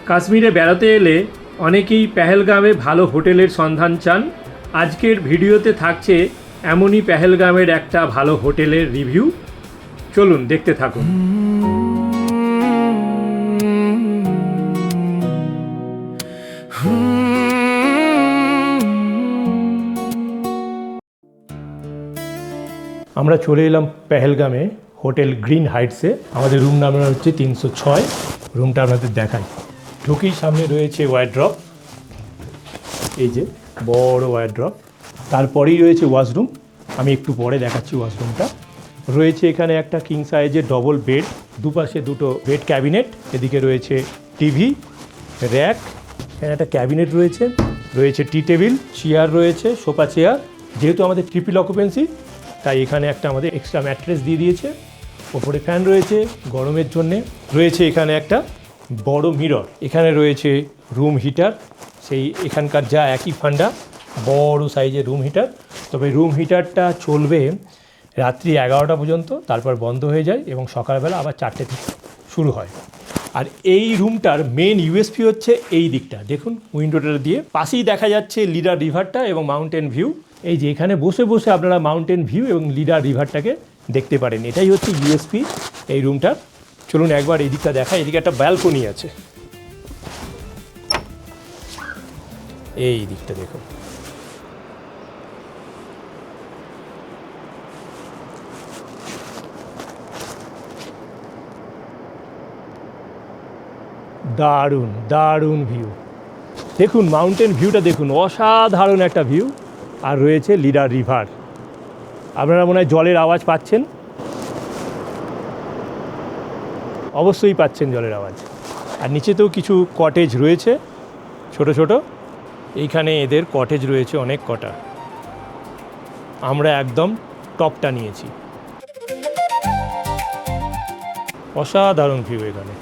কাশ্মীরে বেড়াতে এলে অনেকেই পেহেলগামে ভালো হোটেলের সন্ধান চান। আজকের ভিডিওতে থাকছে এমনই পেহেলগামের একটা ভালো হোটেলের রিভিউ। চলুন দেখতে থাকুন। আমরা চলে এলাম পেহেলগামে হোটেল গ্রিন হাইটসে। আমাদের রুম নাম্বার হচ্ছে 306। রুমটা আপনাদের দেখাই। ঢুকেই সামনে রয়েছে ওয়ারড্রপ, এই যে বড় ওয়ারড্রপ। তারপরেই রয়েছে ওয়াশরুম, আমি একটু পরে দেখাচ্ছি ওয়াশরুমটা। রয়েছে এখানে একটা কিং সাইজের ডবল বেড, দুপাশে দুটো বেড ক্যাবিনেট, এদিকে রয়েছে টিভি, র্যাক, এখানে একটা ক্যাবিনেট রয়েছে, রয়েছে টি টেবিল, চেয়ার রয়েছে, সোফা চেয়ার। যেহেতু আমাদের ট্রিপল অকুপেন্সি তাই এখানে একটা আমাদের এক্সট্রা ম্যাট্রেস দিয়ে দিয়েছে। ওপরে ফ্যান রয়েছে গরমের জন্যে। রয়েছে এখানে একটা বড় মিরর, এখানে রয়েছে রুম হিটার, সেই এখানকার যা একই ফান্ডা, বড় সাইজের রুম হিটার। তবে রুম হিটারটা চলবে রাত্রি 11টা পর্যন্ত, তারপর বন্ধ হয়ে যায় এবং সকালবেলা আবার 4টে থেকে শুরু হয়। আর এই রুমটার মেন ইউএসপি হচ্ছে এই দিকটা, দেখুন উইন্ডোটা দিয়ে পাশেই দেখা যাচ্ছে লিডার রিভারটা এবং মাউন্টেন ভিউ। এই যে এখানে বসে বসে আপনারা মাউন্টেন ভিউ এবং লিডার রিভারটাকে দেখতে পারেন, এটাই হচ্ছে ইউএসপি এই রুমটার। চলুন একবার এই দিকটা দেখা। এদিকে একটা ব্যালকনি আছে, এই দিকটা দেখুন। দারুণ দারুণ ভিউ, দেখুন মাউন্টেন ভিউটা দেখুন, অসাধারণ একটা ভিউ। আর রয়েছে লিডার রিভার, আপনারা মনে হয় জলের আওয়াজ পাচ্ছেন, অবশ্যই পাচ্ছেন জলের আওয়াজ। আর নিচেতেও কিছু কটেজ রয়েছে ছোট ছোট, এইখানে এদের কটেজ রয়েছে অনেক কটা। আমরা একদম টপটা নিয়েছি, অসাধারণ ভিউ এখানে।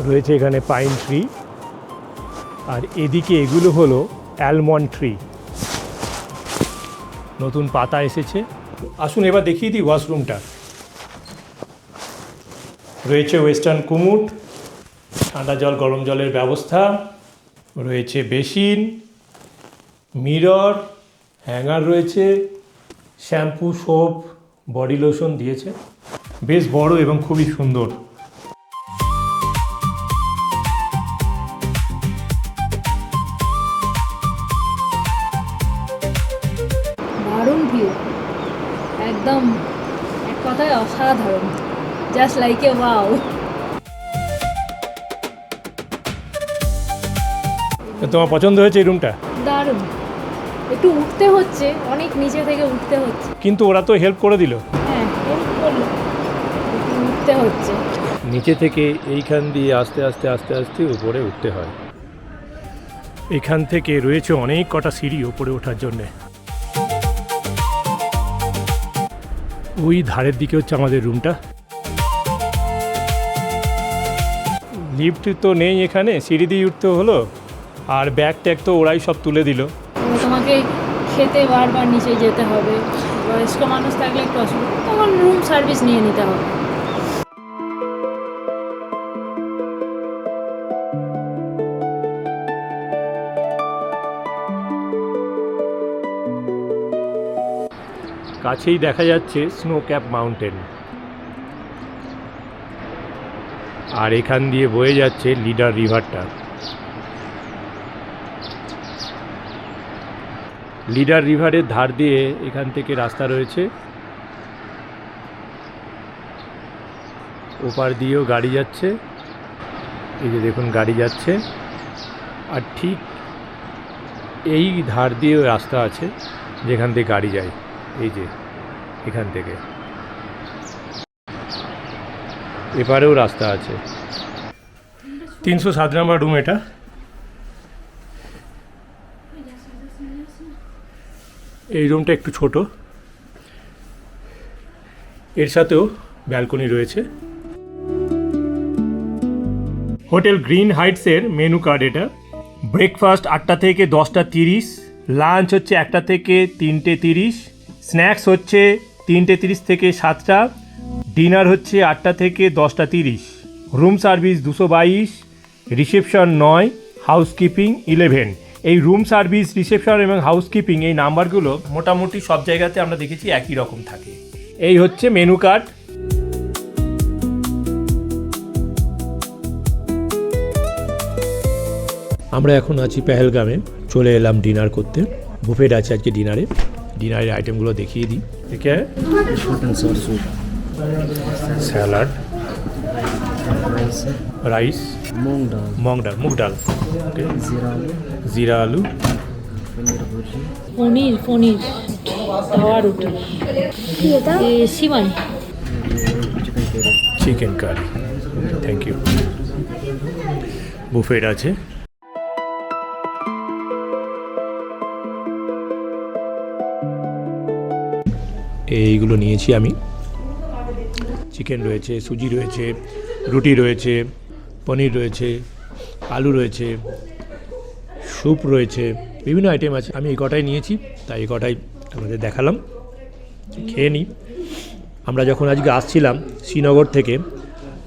রয়েছে এখানে পাইন ট্রি, আর এদিকে এগুলো হলো অ্যালমন্ড ট্রি, নতুন পাতা এসেছে। আসুন এবার দেখিয়ে দিই ওয়াশরুমটা। রয়েছে ওয়েস্টার্ন কুমুট, ঠান্ডা জল গরম জলের ব্যবস্থা, রয়েছে বেসিন, মিরর, হ্যাঙ্গার রয়েছে, শ্যাম্পু, সোপ, বডি লোশন দিয়েছে। বেশ বড় এবং খুবই সুন্দর। দারুণ ভিউ, একদম এক কথায় অসাধারণ, জাস্ট লাইক এ ওয়াও। তোমার পছন্দ হয়েছে এই রুমটা? দারুণ, একটু উঠতে হচ্ছে, অনেক নিচে থেকে উঠতে হচ্ছে, কিন্তু ওরা তো হেল্প করে দিল। হ্যাঁ হেল্প করলো, একটু উঠতে হচ্ছে। নিচে থেকে এইখান দিয়ে আস্তে আস্তে আস্তে আস্তে উপরে উঠতে হয়। এখান থেকে রয়েছে অনেক কটা সিঁড়ি উপরে ওঠার জন্যে। ওই ধারের দিকে হচ্ছে আমাদের রুমটা। লিফট তো নেই এখানে, সিঁড়ি দিয়ে উঠতে হলো। আর ব্যাগ ট্যাগ তো ওরাই সব তুলে দিল। তোমাকে খেতে বারবার নিচে যেতে হবে, বয়স্ক মানুষ থাকলে একটু অসুবিধা, তখন রুম সার্ভিস নিয়ে নিতে হবে। কাছেই দেখা যাচ্ছে স্নো ক্যাপ মাউন্টেন, আর এখান দিয়ে বয়ে যাচ্ছে লিডার রিভারটা। লিডার রিভারের ধার দিয়ে এখান থেকে রাস্তা রয়েছে, ওপার দিয়েও গাড়ি যাচ্ছে, এই যে দেখুন গাড়ি যাচ্ছে। আর ঠিক এই ধার দিয়েও রাস্তা আছে যেখান থেকে গাড়ি যায়, এই যে এখান থেকে এপারেও রাস্তা আছে। 307 নম্বর রুম এটা। এই রুমটা একটু ছোট, এর সাথেও ব্যালকনি রয়েছে। হোটেল গ্রিন হাইটসের মেনু কার্ড এটা। ব্রেকফাস্ট 8টা থেকে 10টা 30, লাঞ্চ হচ্ছে 1টা থেকে 3টে 30, স্ন্যাক্স হচ্ছে 3:30 থেকে 7টা, ডিনার হচ্ছে 8টা থেকে 10:30, রুম সার্ভিস 222, রিসেপশন 9, হাউসকিপিং 11। এই রুম সার্ভিস, রিসেপশন এবং হাউসকিপিং এই নাম্বারগুলো মোটামুটি সব জায়গাতে আমরা দেখেছি একই রকম থাকে। এই হচ্ছে মেনু কার্ড। আমরা এখন আছি পেহেলগামে, চলে এলাম ডিনার করতে। বুফেট আছে আজকে ডিনারের আইটেমগুলো দেখিয়ে দিই। ঠিক আছে, স্যালাড, রাইস, मूंग दाल, ओके, जीरा आलू, পনির তাওয়া রুটি, সিমাই, chicken curry. Thank you. Buffet আছে। এইগুলো নিয়েছি আমি। চিকেন রয়েছে, সুজি রয়েছে, রুটি রয়েছে, পনির রয়েছে, আলু রয়েছে, স্যুপ রয়েছে, বিভিন্ন আইটেম আছে। আমি এই কটাই নিয়েছি, তাই এই কটাই আমাদের দেখালাম। খেয়ে নিই। আমরা যখন আজকে আসছিলাম শ্রীনগর থেকে,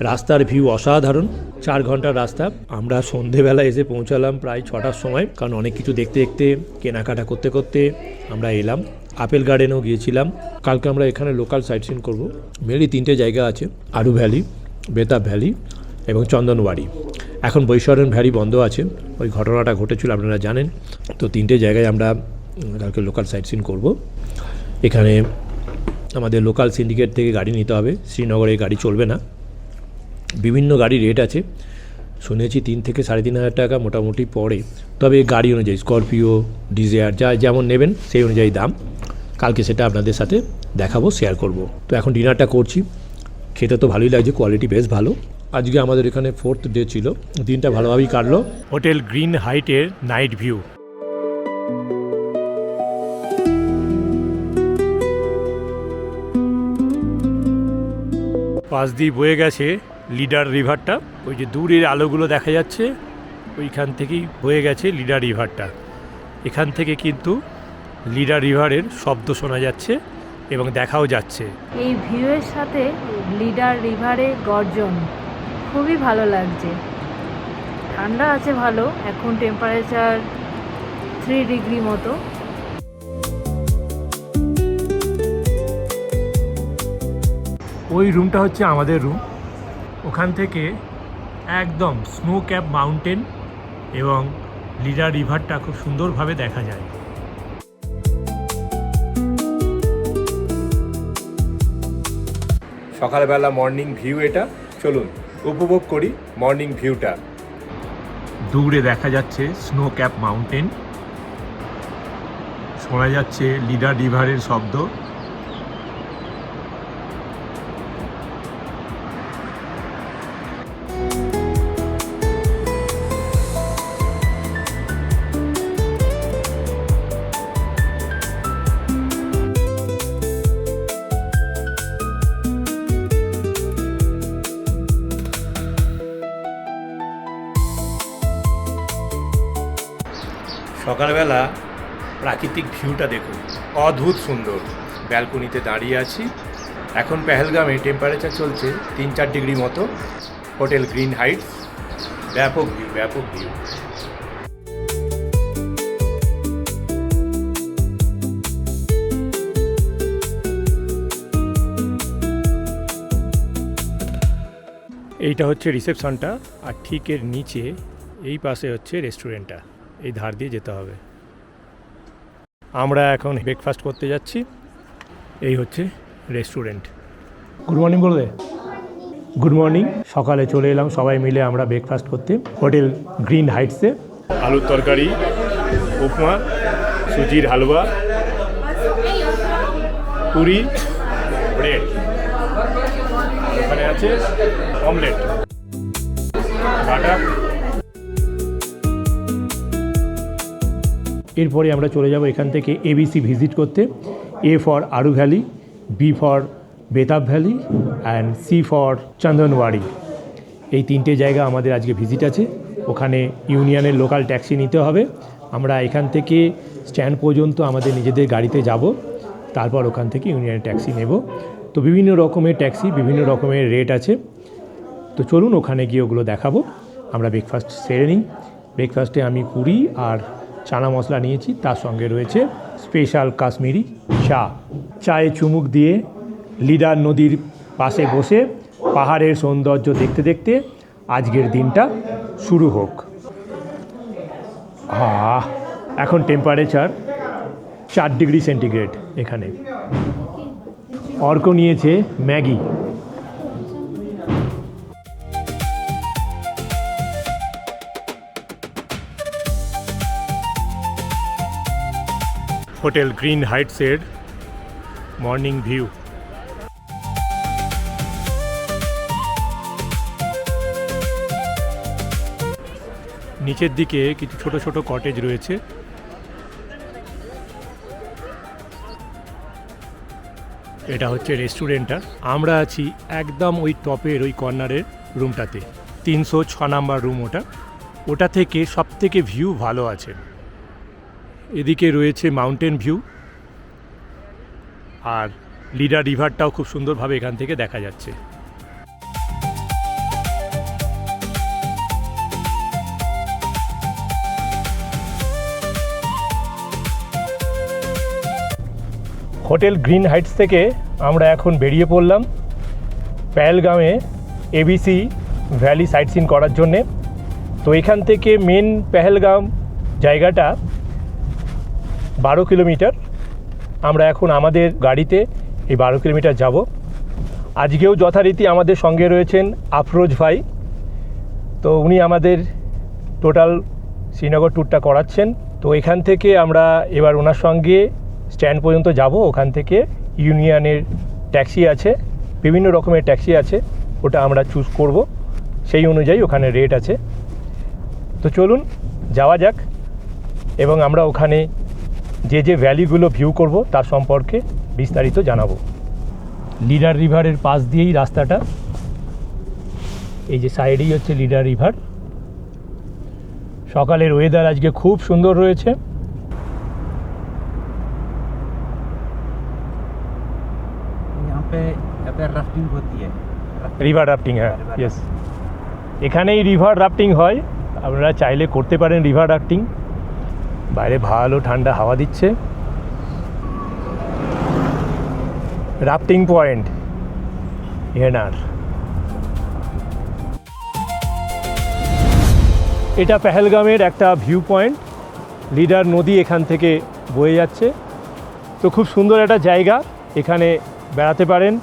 রাস্তার ভিউ অসাধারণ। 4 ঘন্টার রাস্তা। আমরা সন্ধেবেলা এসে পৌঁছালাম প্রায় 6টার সময়, কারণ অনেক কিছু দেখতে দেখতে, কেনাকাটা করতে করতে আমরা এলাম। আপেল গার্ডেনেও গিয়েছিলাম। কালকে আমরা এখানে লোকাল সাইট সিন করবো। মেনলি 3টে জায়গা আছে, আরু ভ্যালি, বেতাব ভ্যালি এবং চন্দনওয়াড়ি। এখন বৈশ্বরণ ভ্যালি বন্ধ আছে, ওই ঘটনাটা ঘটেছিল আপনারা জানেন। তো 3টে জায়গায় আমরা কালকে লোকাল সাইট সিন করবো। এখানে আমাদের লোকাল সিন্ডিকেট থেকে গাড়ি নিতে হবে, শ্রীনগরে গাড়ি চলবে না। বিভিন্ন গাড়ি রেট আছে, শুনেছি 3 থেকে 3,500 টাকা মোটামুটি পড়ে। তবে গাড়ি অনুযায়ী স্করপিও, ডিজায়ার যা যেমন নেবেন সেই অনুযায়ী দাম। কালকে সেটা আপনাদের সাথে দেখাবো, শেয়ার করব। তো এখন ডিনারটা করছি। খেতে তো ভালোই লাগছে, কোয়ালিটি বেশ ভালো। আজকে আমাদের এখানে 4th ডে ছিল, দিনটা ভালোভাবেই কাটলো। হোটেল গ্রিন হাইটের নাইট ভিউ। পাশ দিয়ে বয়ে গেছে লিডার রিভারটা। ওই যে দূরের আলোগুলো দেখা যাচ্ছে, ওইখান থেকেই বয়ে গেছে লিডার রিভারটা। এখান থেকে কিন্তু লিডার রিভারের শব্দ শোনা যাচ্ছে এবং দেখাও যাচ্ছে। এই ভিউয়ের সাথে লিডার রিভারের গর্জন খুবই ভালো লাগছে। ঠান্ডা আছে ভালো, এখন টেম্পারেচার 3 ডিগ্রি মতো। ওই রুমটা হচ্ছে আমাদের রুম। ওখান থেকে একদম স্নো ক্যাপ মাউন্টেন এবং লিডার রিভারটা খুব সুন্দরভাবে দেখা যায়। সকালবেলা মর্নিং ভিউ এটা, চলুন উপভোগ করি মর্নিং ভিউটা। দূরে দেখা যাচ্ছে স্নো ক্যাপ মাউন্টেন, শোনা যাচ্ছে লিডার রিভারের শব্দ। সকালবেলা প্রাকৃতিক ভিউটা দেখুন, অদ্ভুত সুন্দর। ব্যালকনিতে দাঁড়িয়ে আছি। এখন পেহেলগামে টেম্পারেচার চলছে 3-4 ডিগ্রি মতো। হোটেল গ্রিন হাইটস, ব্যাপক ভিউ, ব্যাপক ভিউ। এইটা হচ্ছে রিসেপশনটা, আর ঠিক এর নিচে এই পাশে হচ্ছে রেস্টুরেন্টটা। এই ধার দিয়ে যেতে হবে। আমরা এখন ব্রেকফাস্ট করতে যাচ্ছি। এই হচ্ছে রেস্টুরেন্ট। গুড মর্নিং বলে দে। Good morning. সকালে চলে এলাম সবাই মিলে আমরা ব্রেকফাস্ট করতে হোটেল গ্রিন হাইটসে। আলুর তরকারি, উপমা, সুজির হালুয়া, পুরি, ব্রেড, এখানে আছে অমলেট, বাটার। এরপরে আমরা চলে যাব এখান থেকে ABC ভিজিট করতে। A for Aru valley, B for Betaab valley and C for Chandanwari. এই 3টে জায়গা আমাদের আজকে ভিজিট আছে। ওখানে ইউনিয়নের লোকাল ট্যাক্সি নিতে হবে। আমরা এখান থেকে স্ট্যান্ড পর্যন্ত আমাদের নিজেদের গাড়িতে যাব। তারপর ওখান থেকে ইউনিয়ন ট্যাক্সি নেব। তো বিভিন্ন রকমের ট্যাক্সি, বিভিন্ন রকমের রেট আছে। তো চলুন ওখানে গিয়ে ওগুলো দেখাবো। আমরা ব্রেকফাস্ট সেরে নিই। ব্রেকফাস্টে আমি পুরি আর চানা মশলা নিয়েছি, তার সঙ্গে রয়েছে স্পেশাল কাশ্মীরি চা। চায়ে চুমুক দিয়ে লিডার নদীর পাশে বসে পাহাড়ের সৌন্দর্য দেখতে দেখতে আজকের দিনটা শুরু হোক। এখন টেম্পারেচার 4 ডিগ্রি সেন্টিগ্রেড এখানে। অর্ক নিয়েছে ম্যাগি। হোটেল গ্রিন হাইটসের মর্নিং ভিউ। নিচের দিকে কিছু ছোট ছোট কটেজ রয়েছে। এটা হচ্ছে রেস্টুরেন্টটা। আমরা আছি একদম ওই টপের ওই কর্নারের রুমটাতে, 306 নাম্বার রুম। ওটা থেকে সব থেকে ভিউ ভালো আছে। এদিকে রয়েছে মাউন্টেন ভিউ, আর লিডার রিভারটাও খুব সুন্দরভাবে এখান থেকে দেখা যাচ্ছে। হোটেল গ্রিন হাইটস থেকে আমরা এখন বেরিয়ে পড়লাম পেহেলগামে এবিসি ভ্যালি সাইট সিন করার জন্যে। তো এখান থেকে মেন পেহেলগাম জায়গাটা 12 কিলোমিটার। আমরা এখন আমাদের গাড়িতে এই 12 কিলোমিটার যাব। আজকেও যথারীতি আমাদের সঙ্গে রয়েছেন আফরোজ ভাই। তো উনি আমাদের টোটাল শ্রীনগর ট্যুরটা করাচ্ছেন। তো এখান থেকে আমরা এবার ওনার সঙ্গে স্ট্যান্ড পর্যন্ত যাব। ওখান থেকে ইউনিয়নের ট্যাক্সি আছে, বিভিন্ন রকমের ট্যাক্সি আছে, ওটা আমরা চুজ করব। সেই অনুযায়ী ওখানে রেট আছে। তো চলুন যাওয়া যাক, এবং আমরা ওখানে যে যে ভ্যালিগুলো ভিউ করব তার সম্পর্কে বিস্তারিত জানাবো। লিডার রিভারের পাশ দিয়েই রাস্তাটা। এই যে সাইডেই হচ্ছে লিডার রিভার। সকালের ওয়েদার আজকে খুব সুন্দর রয়েছে। राफ्टिंग होती है, রিভার রাফটিং। হ্যাঁ, ইয়েস, এখানেই রিভার রাফটিং হয়। আপনারা চাইলে করতে পারেন রিভার রাফটিং। বাইরে ভালো ঠান্ডা হাওয়া দিচ্ছে। রাফটিং পয়েন্ট হেনার। এটা পেহেলগামের একটা ভিউ পয়েন্ট। লিডার নদী এখান থেকে বয়ে যাচ্ছে। তো খুব সুন্দর একটা জায়গা, এখানে বেড়াতে পারেন।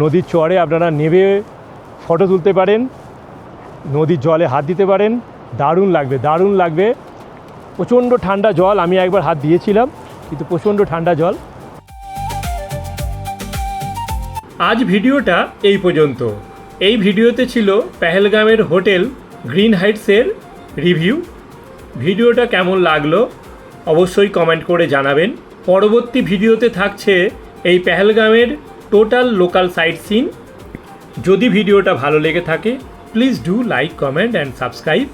নদীর চরে আপনারা নেমে ফটো তুলতে পারেন, নদীর জলে হাত দিতে পারেন। দারুণ লাগবে, দারুণ লাগবে। প্রচণ্ড ঠান্ডা জল, আমি একবার হাত দিয়েছিলাম, কিন্তু প্রচণ্ড ঠান্ডা জল। আজ ভিডিওটা এই পর্যন্ত। এই ভিডিওতে ছিল পেহেলগামের হোটেল গ্রিন হাইটসের রিভিউ। ভিডিওটা কেমন লাগলো অবশ্যই কমেন্ট করে জানাবেন। পরবর্তী ভিডিওতে থাকছে এই পেহেলগামের টোটাল লোকাল সাইট সিন। যদি ভিডিওটা ভালো লেগে থাকে please do like, comment and subscribe.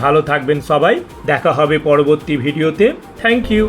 ভালো থাকবেন সবাই, দেখা হবে পরবর্তী ভিডিওতে। Thank you.